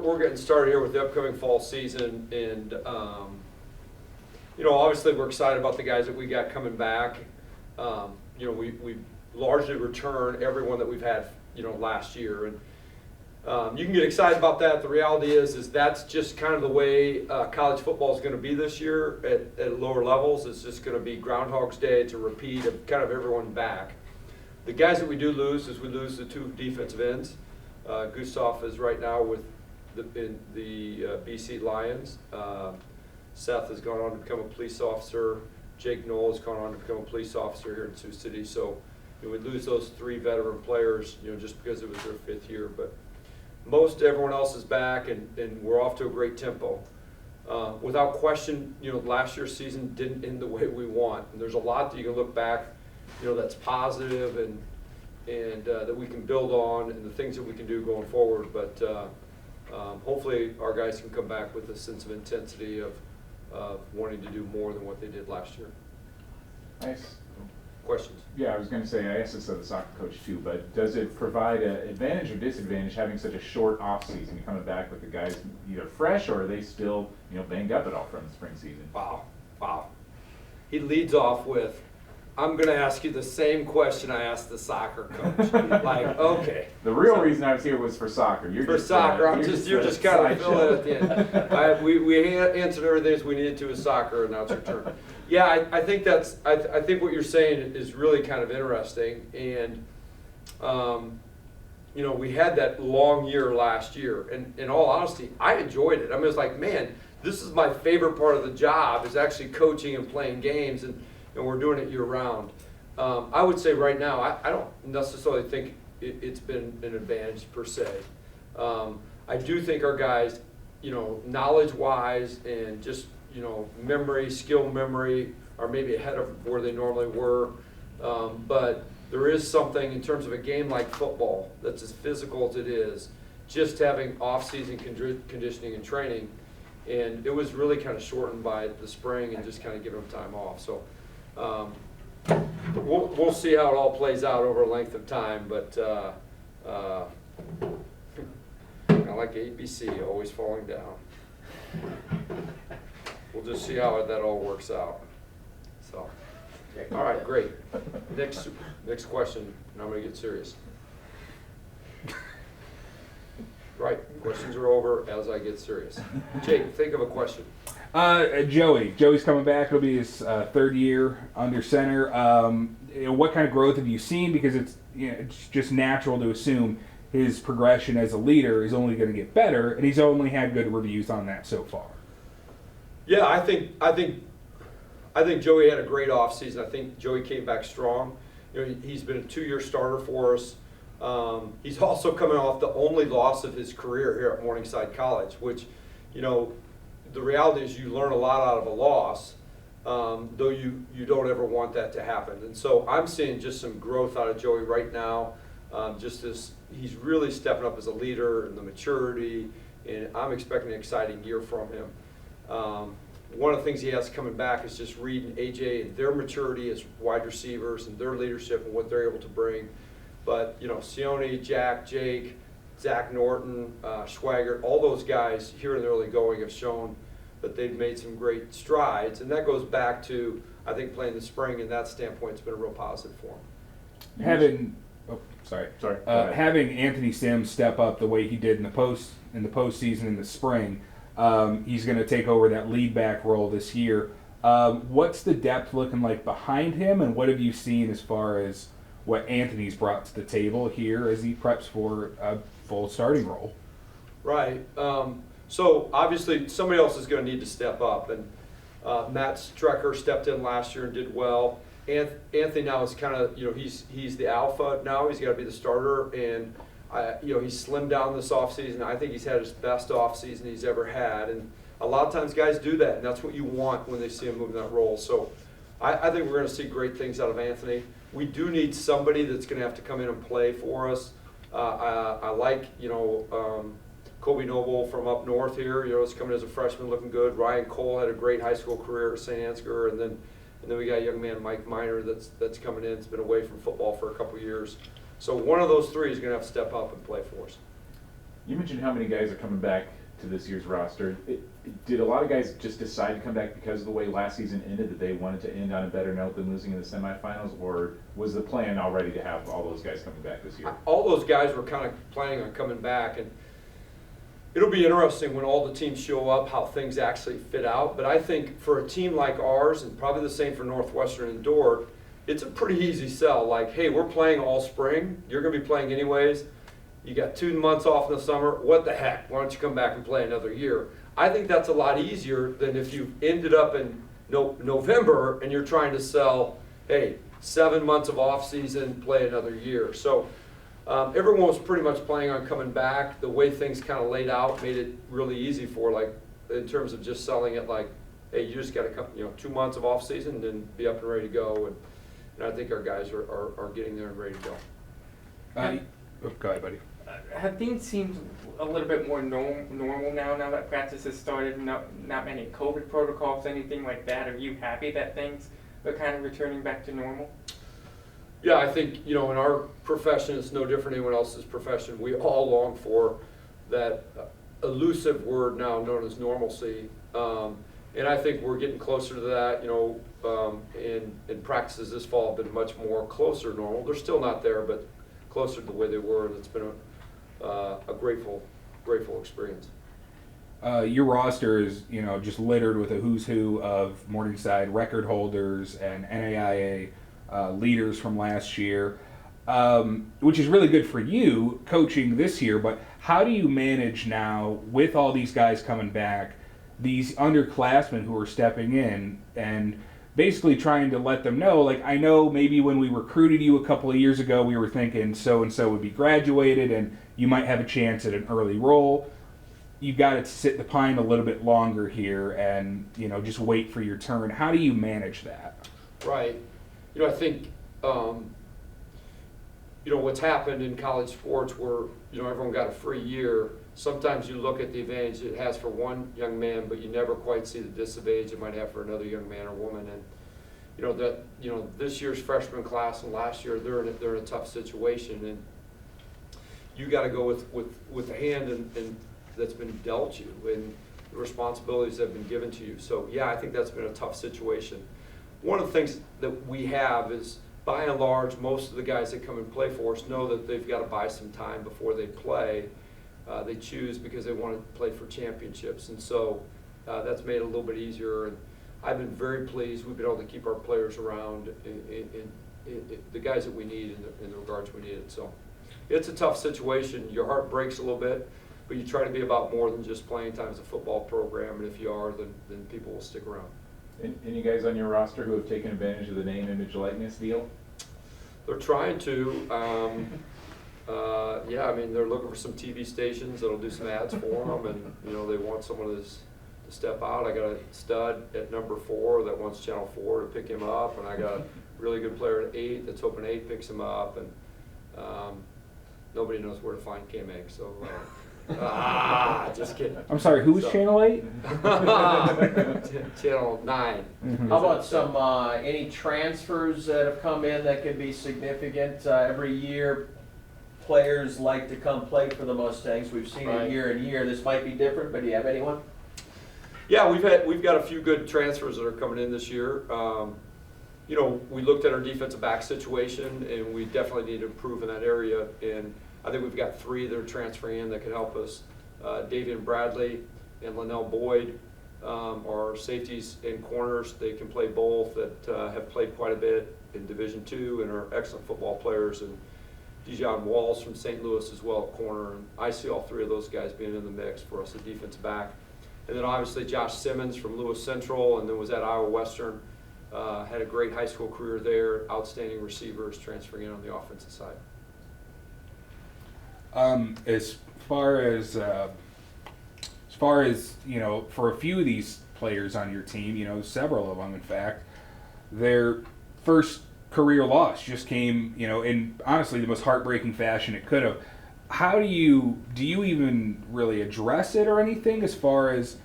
we're getting started here with the upcoming fall season, and obviously we're excited about the guys that we got coming back. We largely returned everyone that we've had last year, and you can get excited about that. The reality is that's just kind of the way college football is going to be this year at lower levels. It's just going to be Groundhog's Day. It's a repeat of kind of everyone back. The guys that we do lose is we lose the 2 defensive ends. Gustav is right now with the BC Lions. Seth has gone on to become a police officer. Jake Knoll has gone on to become a police officer here in Sioux City. So we lose those 3 veteran players, just because it was their 5th year. But most everyone else is back, and we're off to a great tempo. Without question, last year's season didn't end the way we want. And there's a lot that you can look back, that's positive and that we can build on, and the things that we can do going forward. But hopefully our guys can come back with a sense of intensity of wanting to do more than what they did last year. Nice. Questions? Yeah, I was going to say, I asked this of the soccer coach too, but does it provide an advantage or disadvantage having such a short off season? You're coming back with the guys either fresh, or are they still banged up at all from the spring season? Wow. He leads off with, I'm going to ask you the same question I asked the soccer coach. Like, okay. The real reason I was here was for soccer. You're just kind of filling it at the end. We answered everything as we needed to as soccer, and now it's your turn. Yeah, I think I think what you're saying is really kind of interesting, and we had that long year last year, and in all honesty, I enjoyed it. I mean, it's like, man, this is my favorite part of the job, is actually coaching and playing games, and we're doing it year round. I would say right now, I don't necessarily think it's been an advantage per se. I do think our guys, knowledge-wise and just, skill memory, are maybe ahead of where they normally were. But there is something in terms of a game like football that's as physical as it is, just having off-season conditioning and training. And it was really kind of shortened by the spring and just kind of giving them time off. So we'll see how it all plays out over a length of time, but kind of like ABC, always falling down. We'll just see how that all works out. So, all right, great. Next question, and I'm going to get serious. Right, questions are over as I get serious. Jake, think of a question. Joey's coming back. It'll be his 3rd year under center. What kind of growth have you seen? Because it's just natural to assume his progression as a leader is only going to get better, and he's only had good reviews on that so far. Yeah, I think Joey had a great offseason. I think Joey came back strong. He's been a 2-year starter for us. He's also coming off the only loss of his career here at Morningside College, which, the reality is you learn a lot out of a loss, though you don't ever want that to happen. And so I'm seeing just some growth out of Joey right now. Just as he's really stepping up as a leader and the maturity, and I'm expecting an exciting year from him. One of the things he has coming back is just reading AJ and their maturity as wide receivers and their leadership and what they're able to bring. But, Sione, Jack, Jake, Zach Norton, Schwaggart, all those guys here in the early going have shown that they've made some great strides. And that goes back to, I think, playing the spring, and that standpoint, it's been a real positive for him. Having Anthony Sims step up the way he did in the postseason in the spring, he's going to take over that lead back role this year. What's the depth looking like behind him, and what have you seen as far as what Anthony's brought to the table here as he preps for a full starting role? Right. So obviously somebody else is going to need to step up, and Matt Strecker stepped in last year and did well. Anthony now is kind of, he's the alpha now. He's got to be the starter, and he's slimmed down this offseason. I think he's had his best offseason he's ever had, and a lot of times guys do that, and that's what you want when they see him moving that role. So I think we're going to see great things out of Anthony. We do need somebody that's going to have to come in and play for us. I like, Kobe Noble from up north here, is coming as a freshman looking good. Ryan Cole had a great high school career at St. Ansgar, and then we got a young man, Mike Miner, that's coming in. He's been away from football for a couple years. So one of those three is going to have to step up and play for us. You mentioned how many guys are coming back to this year's roster. Did a lot of guys just decide to come back because of the way last season ended, that they wanted to end on a better note than losing in the semifinals, or was the plan already to have all those guys coming back this year? All those guys were kind of planning on coming back, and it'll be interesting when all the teams show up how things actually fit out. But I think for a team like ours, and probably the same for Northwestern and Dordt, it's a pretty easy sell. Like, hey, we're playing all spring. You're going to be playing anyways. You got 2 months off in the summer. What the heck? Why don't you come back and play another year? I think that's a lot easier than if you ended up in November and you're trying to sell, hey, 7 months of off season, play another year. So everyone was pretty much planning on coming back. The way things kind of laid out made it really easy for, like, in terms of just selling it, like, hey, you just got to come, 2 months of off season and then be up and ready to go. And I think our guys are getting there and ready to go. Go ahead, buddy. Have things seemed a little bit more normal now that practice has started? Not many COVID protocols, anything like that? Are you happy that things are kind of returning back to normal? Yeah, I think, in our profession, it's no different than anyone else's profession. We all long for that elusive word now known as normalcy. And I think we're getting closer to that, and practices this fall have been much more closer to normal. They're still not there, but closer to the way they were, and it's been a grateful experience. Your roster is, just littered with a who's who of Morningside record holders and NAIA leaders from last year, which is really good for you coaching this year. But how do you manage now with all these guys coming back, these underclassmen who are stepping in and basically trying to let them know, like, I know maybe when we recruited you a couple of years ago, we were thinking so-and-so would be graduated and you might have a chance at an early role. You've got to sit the pine a little bit longer here and, just wait for your turn. How do you manage that? Right. I think, what's happened in college sports where, everyone got a free year. Sometimes you look at the advantage it has for one young man, but you never quite see the disadvantage it might have for another young man or woman. And this year's freshman class and last year they're in a tough situation, and you got to go with the hand and that's been dealt you and the responsibilities that have been given to you. So yeah, I think that's been a tough situation. One of the things that we have is, by and large, most of the guys that come and play for us know that they've got to buy some time before they play. They choose because they want to play for championships, and so that's made it a little bit easier. And I've been very pleased. We've been able to keep our players around, the guys that we need in the regards we need it. So it's a tough situation. Your heart breaks a little bit, but you try to be about more than just playing time as a football program. And if you are, then people will stick around. Any guys on your roster who have taken advantage of the name, image, likeness deal? They're trying to. Yeah, I mean, they're looking for some TV stations that'll do some ads for them, and they want someone to step out. I got a stud at number 4 that wants Channel 4 to pick him up, and I got a really good player at 8 that's hoping 8 picks him up, and nobody knows where to find K-Meg, so just kidding. I'm sorry, who was Channel 8? Channel 9. Mm-hmm. How about some any transfers that have come in that could be significant? Every year, players like to come play for the Mustangs. We've seen it year and year. This might be different, but do you have anyone? Yeah, we've got a few good transfers that are coming in this year. We looked at our defensive back situation, and we definitely need to improve in that area. And I think we've got 3 that are transferring in that can help us. Davian Bradley and Linnell Boyd are safeties and corners. They can play both, that have played quite a bit in Division II and are excellent football players. And Dijon Walls from St. Louis as well at corner. And I see all 3 of those guys being in the mix for us at defensive back. And then obviously Josh Simmons from Lewis Central, and then was at Iowa Western. Had a great high school career there, outstanding receivers, transferring in on the offensive side. As far as for a few of these players on your team, several of them in fact, their first career loss just came, in honestly the most heartbreaking fashion it could have. How do you even really address it or anything, as far as,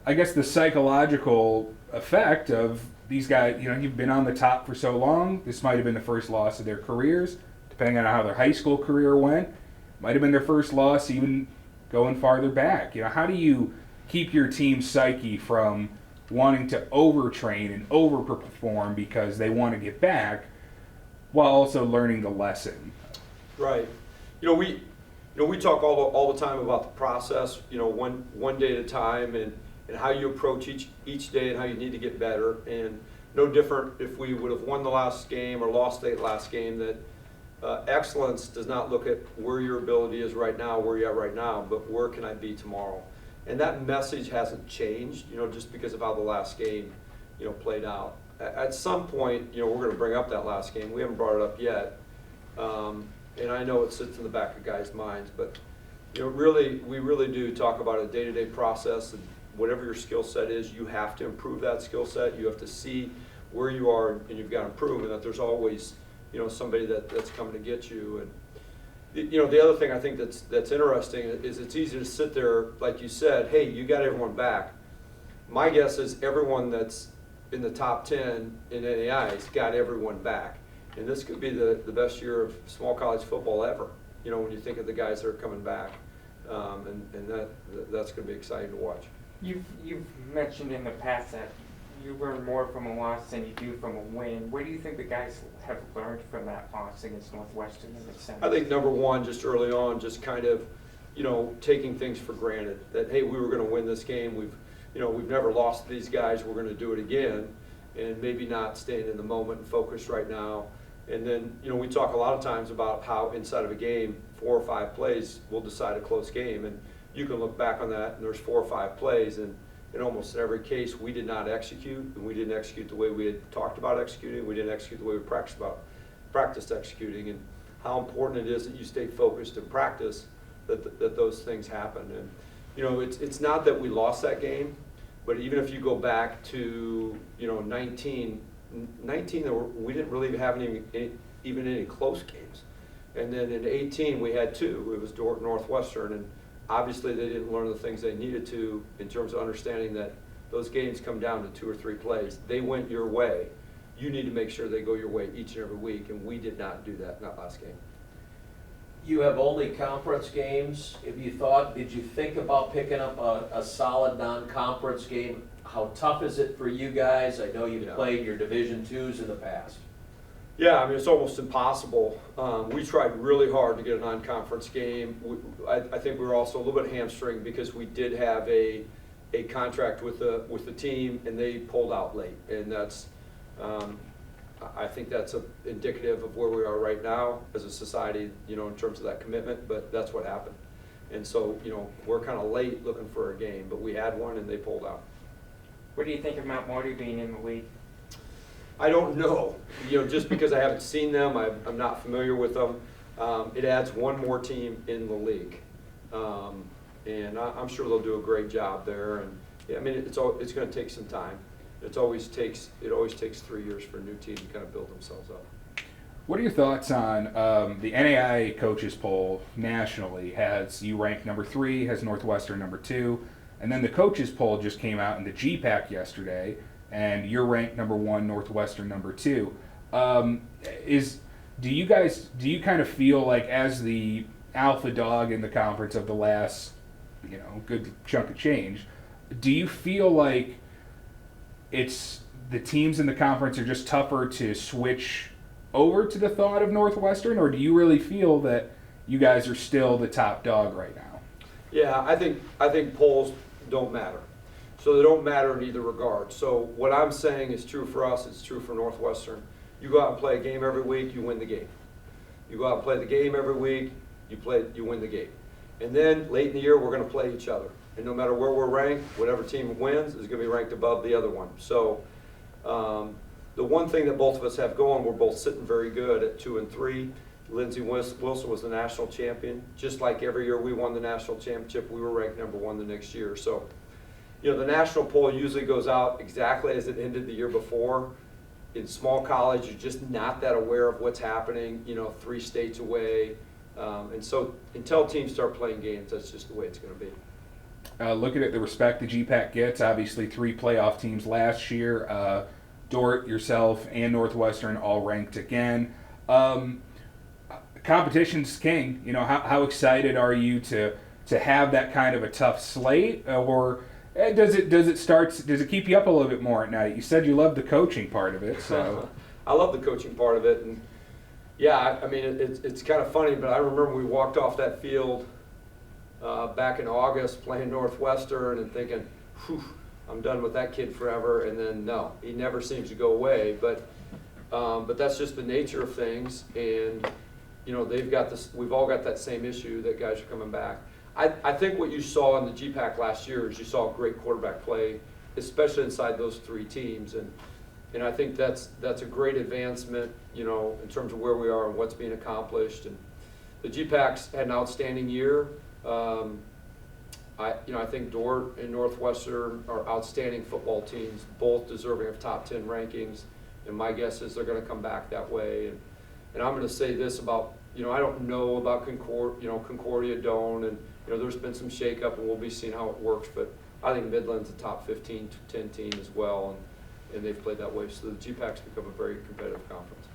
I guess, the psychological effect of these guys? You've been on the top for so long. This might have been the first loss of their careers, depending on how their high school career went. Might have been their first loss even going farther back. How do you keep your team's psyche from wanting to overtrain and overperform because they want to get back while also learning the lesson? Right. We talk all the time about the process, one day at a time, and how you approach each day and how you need to get better. And no different if we would have won the last game or lost the last game, that excellence does not look at where your ability is right now, where you're at right now, but where can I be tomorrow? And that message hasn't changed, just because of how the last game, played out. At some point, we're going to bring up that last game. We haven't brought it up yet. And I know it sits in the back of guys' minds, but we really do talk about a day-to-day process. And whatever your skill set is, you have to improve that skill set. You have to see where you are, and you've got to improve, and that there's always somebody that's coming to get you. And the other thing I think that's interesting is it's easy to sit there, like you said, hey, you got everyone back. My guess is everyone that's in the top 10 in NAI's got everyone back. And this could be the best year of small college football ever, when you think of the guys that are coming back. And that's going to be exciting to watch. You've mentioned in the past that you learn more from a loss than you do from a win. What do you think the guys have learned from that loss against Northwestern in the semis? I think number one, just early on, just kind of, taking things for granted. That, hey, we were going to win this game. We've never lost to these guys. We're going to do it again. And maybe not staying in the moment and focused right now. And then, we talk a lot of times about how inside of a game, 4 or 5 plays will decide a close game. And you can look back on that, and there's 4 or 5 plays, and in almost every case, we did not execute, and we didn't execute the way we had talked about executing. We didn't execute the way we practiced executing, and how important it is that you stay focused and practice that those things happen. And it's not that we lost that game, but even if you go back to 19, we didn't really have even any close games. And then in 18, we had 2. It was Northwestern, and obviously they didn't learn the things they needed to in terms of understanding that those games come down to 2 or 3 plays. They went your way. You need to make sure they go your way each and every week, and we did not do that in that last game. You have only conference games. Did you think about picking up a solid non-conference game? How tough is it for you guys? I know you've played your Division IIs in the past. Yeah, it's almost impossible. We tried really hard to get a non-conference game. I think we were also a little bit hamstringed because we did have a contract with the team, and they pulled out late. And that's, I think that's indicative of where we are right now as a society, in terms of that commitment. But that's what happened. And so, we're kind of late looking for a game, but we had one, and they pulled out. What do you think of Mount Marty being in the league? I don't know. Just because I haven't seen them, I'm not familiar with them. It adds one more team in the league, and I'm sure they'll do a great job there. And it's going to take some time. It always takes 3 years for a new team to kind of build themselves up. What are your thoughts on the NAIA coaches poll nationally? Has you ranked number 3, has Northwestern number 2, and then the coaches poll just came out in the GPAC yesterday, and you're ranked number 1, Northwestern number 2. Do you kind of feel like, as the alpha dog in the conference of the last, good chunk of change, do you feel like it's the teams in the conference are just tougher to switch over to the thought of Northwestern, or do you really feel that you guys are still the top dog right now? Yeah, I think polls don't matter. So they don't matter in either regard. So what I'm saying is true for us, it's true for Northwestern. You go out and play a game every week, you win the game. You go out and play the game every week, you win the game. And then late in the year, we're going to play each other. And no matter where we're ranked, whatever team wins is going to be ranked above the other one. So the one thing that both of us have going, we're both sitting very good at 2 and 3. Lindsey Wilson was the national champion. Just like every year we won the national championship, we were ranked number 1 the next year. So, the national poll usually goes out exactly as it ended the year before. In small college, you're just not that aware of what's happening, 3 states away. And so until teams start playing games, that's just the way it's going to be. Looking at the respect the GPAC gets, obviously 3 playoff teams last year. Dort, yourself, and Northwestern all ranked again. Competition's king. How excited are you to to have that kind of a tough slate, or does it keep you up a little bit more at night? You said you love the coaching part of it, so. I love the coaching part of it, and yeah, I mean, it's kind of funny, but I remember we walked off that field back in August playing Northwestern and thinking, whew, I'm done with that kid forever, and then no, he never seems to go away, but that's just the nature of things, and you know, we've all got that same issue that guys are coming back. I think what you saw in the GPAC last year is you saw great quarterback play, especially inside those three teams, and I think that's a great advancement, you know, in terms of where we are and what's being accomplished. And the GPACs had an outstanding year. I think Dort and Northwestern are outstanding football teams, both deserving of top 10 rankings. And my guess is they're going to come back that way. And I'm going to say this about, you know, I don't know about Concordia, Doane, and you know, there's been some shakeup, and we'll be seeing how it works. But I think Midland's a top 15 to 10 team as well, and they've played that way. So the GPACs become a very competitive conference.